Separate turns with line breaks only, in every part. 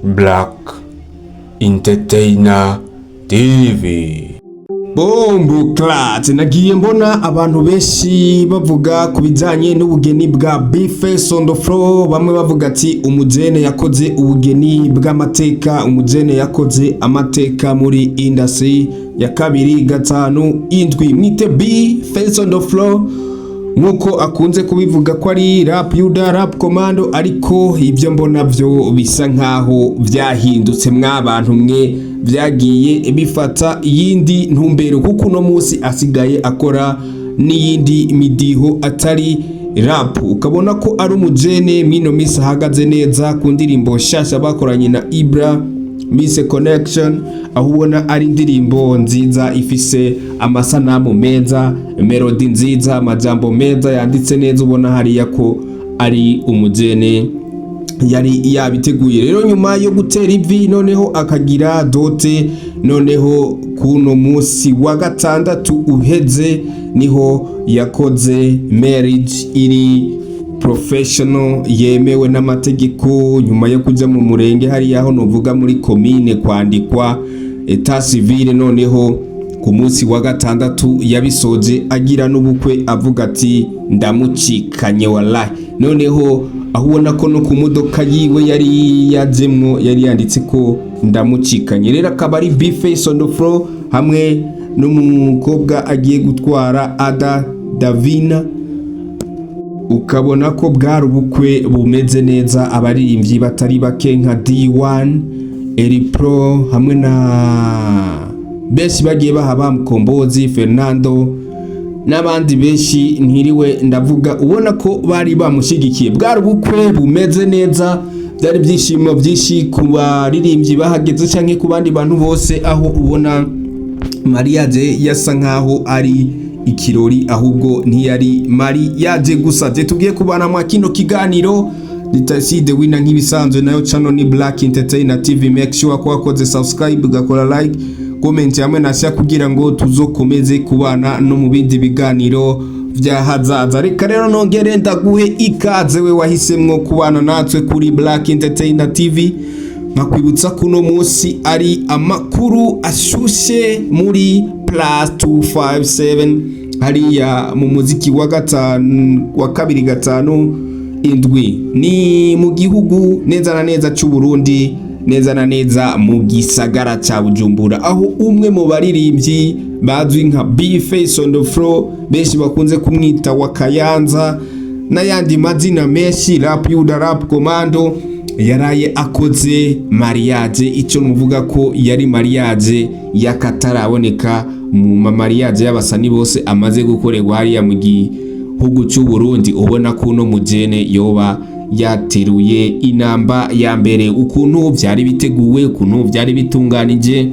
Black Entertainer TV.
Bombo Clat, nagiye mbona abantu benshi bavuga ku bijanye n'ubugeni bwa B-Face on the floor. Bamwe bavuga ati umujene yakoze ubugeni bw'amateka, umujene yakoze amateka muri industry ya 2-5-7 mwite B-Face on the floor nkuko akunze kubivuga ko ari rap yuda rap commando, ariko ibyo mbona byo bisa nkaho vyahindutse mw'abantu mwe, vyagiye bifata yindi ntumbero kuko no munsi asigaye akora n'iyindi midiho atari rap. Ukabona ko ari umujene mwino misi ahagaze neza ku ndirimbo shasha bakoranye na Ibra Miss Connection, aho ubona ari indirimbo nziza ifise amasanamu meza, melody nziza, amajambo meza yanditse neza, ubona hariya ko ari umujene yari yabiteguye. Rero nyuma yo gutera ivi noneho akagira dote, noneho kuno musi wa 6 uheze niho yakoze marriage iri professional yemewe n'amategeko, nyuma yo kuja mu murenge hari yaho novuga muri commune kwandikwa etat civile. Noneho ku munsi wa 6 yabisoje agira n'ubukwe avuga ati ndamucikanye wallahi. Noneho aho ubona ko no ku modoka yiwe yari yajemwo yari yanditse ko ndamucikanye. Rero akaba ari B-Face on the floor hamwe n'umukobwa agiye gutwara Ada Davina. Ukabona ko bwari ubukwe bumeze neza, abaririmbyi batari bake nka D1, Pro hamwe na benshi bagiye bahaba Mkombozi, Fernando n'abandi benshi ntiriwe ndavuga. Ubona ko bari bamushigikiye, bwari ubukwe bumeze neza, byari byishimo byinshi ku baririmbyi bahageze canke ku bandi bantu bose, aho ubona mariage yasa nkaho ari ikirori ahubwo ntiyari mariage gusa. Tugiye kubana mwa kino kiganiro Ditaside wina nk'ibisanzwe, nayo channel ni Black Entertainer TV. Make sure ko wakoze subscribe, ugakora like, comment hamwe na share kugira ngo tuzokomeze kubana no mu bindi biganiro vya hazaza. Reka rero nongere ndaguhe ikaze we wahisemwo kubana natwe kuri Black Entertainer TV. Nakwibutsa kuno munsi ari amakuru ashushe muri +257 hariya mu muziki wa 2-5-7 ni mu gihugu neza na neza cy'u Burundi, neza na neza mu gisagara ca Bujumbura, aho umwe mu baririmbyi bazwi nka B-Face on the floor, benshi bakunze kumwita wa Kayanza n'ayandi mazina menshi, rap yuda rap commando, yaraye akoze mariage. Icyo muvuga ko yari mariage yakataraboneka mu mariage y'abasani bose amaze gukorerwa hariya mu gihugu cy'u Burundi. Ubona ko no mujene yoba yateruye inamba ya mbere, ukuntu vyari biteguwe, ukuntu vyari bitunganije,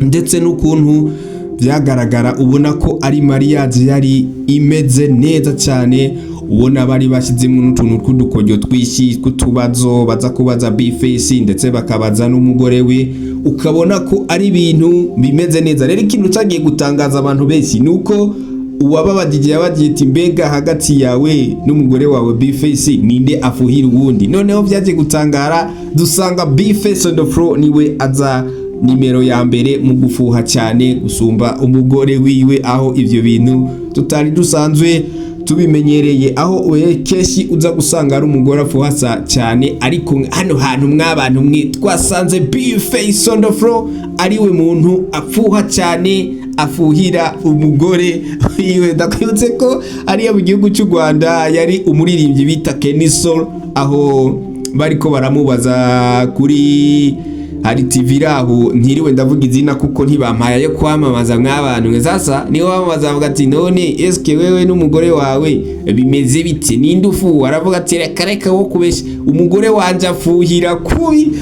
ndetse n'ukuntu vyagaragara. Ubona ko ari mariage yari imeze neza cyane, ubona bari bashyizemo n'utuntu tw'udukoryo twishi kutubazo baza kubaza B-Face ndetse bakabaza n'umugore we. Ukabona ko ari ibintu bimeze neza. Rero ikintu cyagiye gutangaza abantu benshi nuko uwababadije yabagiye ati mbega hagati yawe n'umugore wawe B-Face ninde afuhira uwundi. Noneho byaje gutangara dusanga B-Face on the floor niwe aza nimero ya mbere mu gufuha cyane gusumba umugore wiwe, aho ivyo bintu tutari dusanzwe tubimenyereye, aho we keshi uza gusanga ari umugore afuhasa cyane. Ariko hano hantu mw'abantu mwe twasanze B-Face on the floor ari we muntu afuha cyane, afuhira umugore wiwe. Ndakwibutse ko ari mu gihugu cy'u Rwanda yari umuririmbyi bita Kenisol, aho bariko baramubaza kuri hari TV raho, ntiriwe ndavuga izina kuko ntibampaya yo kwamamaza mw'abantu mwe. Sasa niho bamaza bavuga ati none eske wewe n'umugore wawe bimeze bite, ninde ufu? Aravuga ati reka wo kubesha, umugore wanje afuhira kubi.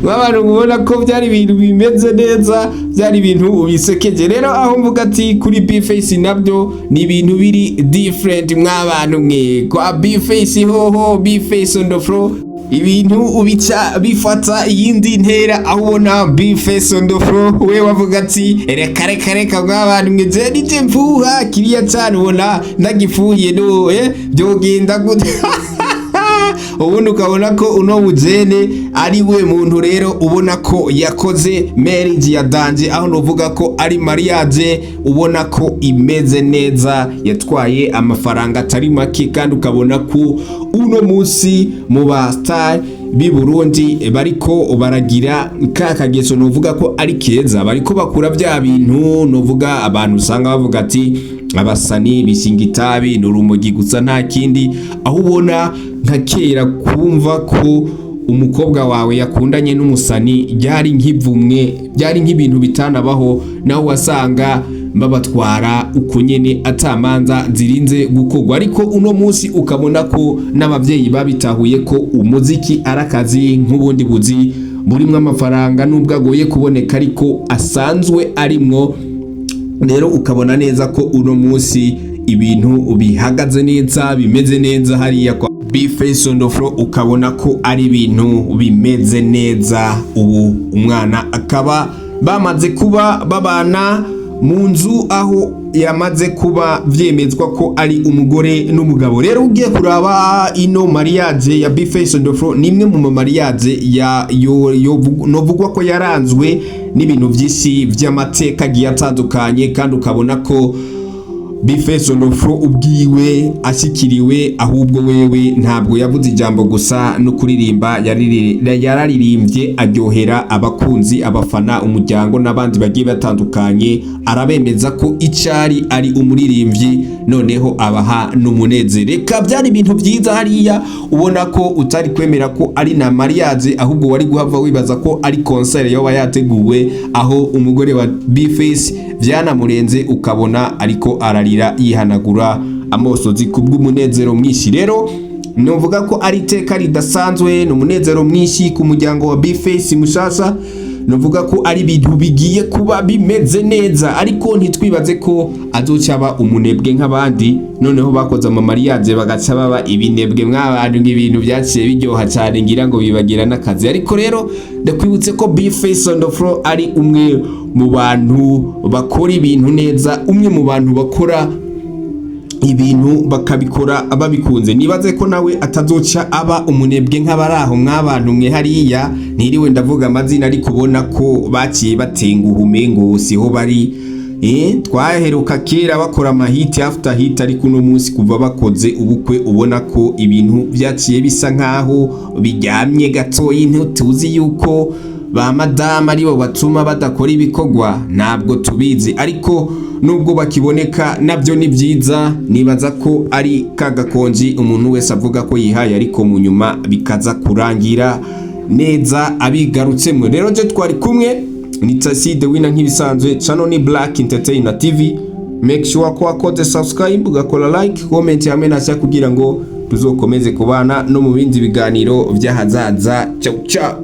Abantu ubona ko byari ibintu bimeze neza, byari ibintu bisekeje. Rero aho mvuga ati kuri B-Face nabyo ni ibintu biri different mw'abantu mwe. Kwa B-Face hoho, B-Face on the floor ibintu ubica bifata yindi ntera, aho ubona B-Face on the floor we wavuga ati reka mw'abantu mwe je nije mfuha kiriya cyane, ubona ndagifuhiye no byogenda gute. ubundi ukabona ko uno mujene ari we muntu rero ubona ko yakoze marriage ya danje, aho novuga ko ari mariage ubona ko imeze neza, yatwaye amafaranga atari make, kandi ukabona ko uno munsi mu ba star bi Burundi bariko baragira kakageso novuga ko ari keza, bariko bakura bya bintu novuga abantu usanga bavuga ati abasani bishinga itabi n'urumogi gusa nta kindi, aho ubona nka kera kumva ko umukobwa wawe yakundanye n'umusani byari nk'ivumwe, byari nk'ibintu bitanabaho, naho wasanga babatwara uko nyene atamanza zirinze gukogwa. Ariko uno munsi ukabona ko n'abavyeyi babitahuye ko umuziki arakazi nk'ubundi buzi burimwe amafaranga, nubwo agoye kuboneka ariko asanzwe arimwo. Rero ukabona neza ko uno munsi ibintu bihagaze neza, bimeze neza hariya kwa B-Face on the floor, ukabona ko ari ibintu bimeze neza. Ubu umwana akaba bamaze kuba babana mu nzu, aho yamaze kuba vyemezwa ko ari umugore n'umugabo. Rero ugiye kuraba ino mariage ya B-Face on the floor, nimwe mu mariage ya novugwa ko yaranzwe n'ibintu byinshi vy'amateka giyatandukanye, kandi ukabona ko B-Face on the floor ubwiwe ashikiriwe, ahubwo wewe ntabwo yavuze ijambo gusa no kuririmba, yararirimbye aryohera abakunzi, abafana, umuryango n'abandi bagiye batandukanye, arabemeza ko icari ari umuririmbyi, noneho abaha n'umunezero. Reka byari ibintu byiza hariya, ubona ko utari kwemera ko ari na mariage, ahubwo wari guhava wibaza ko ari concert yoba yateguwe, aho umugore wa B-Face vyanamurenze, ukabona ariko ararira yihanagura amosozi kubw'umunezero mwinshi. Rero novuga ko ari iteka ridasanzwe, n'umunezero mwinshi ku muryango wa B-Face mushasha, novuga ko ari ibintu bigiye kuba bimeze neza, ariko ntitwibaze ko azocaba umunebwe nk'abandi, noneho bakoze amamariage bagaca baba ibinebwe mw'abantu, nk'ibintu byaciye biryoha cyane ngira ngo bibagira n'akazi. Ariko rero ndakwibutse ko B-Face on the floor ari umwe mu bantu bakora ibintu neza, umwe mu bantu bakora ibintu bakabikora ababikunze. Nibaze ko nawe atazoca aba umunebwe nk'abaraho mw'abantu mwe hariya, ntiriwe ndavuga amazina, ariko ubona ko baciye batenguha umengo siho bari. Twaheruka kera bakora amahiti after hit, ariko uno munsi kuva bakoze ubukwe ubona ko ibintu byaciye bisa nkaho biryamye gatoyi. Ntuzi yuko ba madama aribo batuma badakora ibikogwa, ntabwo tubizi, ariko nubwo bakiboneka nabyo ni byiza. Nibaza ko ari kagakonji umuntu wese avuga ko yihaye, ariko mu nyuma bikaza kurangira neza abigarutsemo. Rero je twari kumwe ni Tasi the winner nk'ibisanzwe, channel ni Black Entertainer TV. Make sure ko akoze subscribe, ugakora like, comment hamwe nashya kugira ngo tuzokomeze kubana no mu bindi biganiro by'ahazaza. Ciao ciao.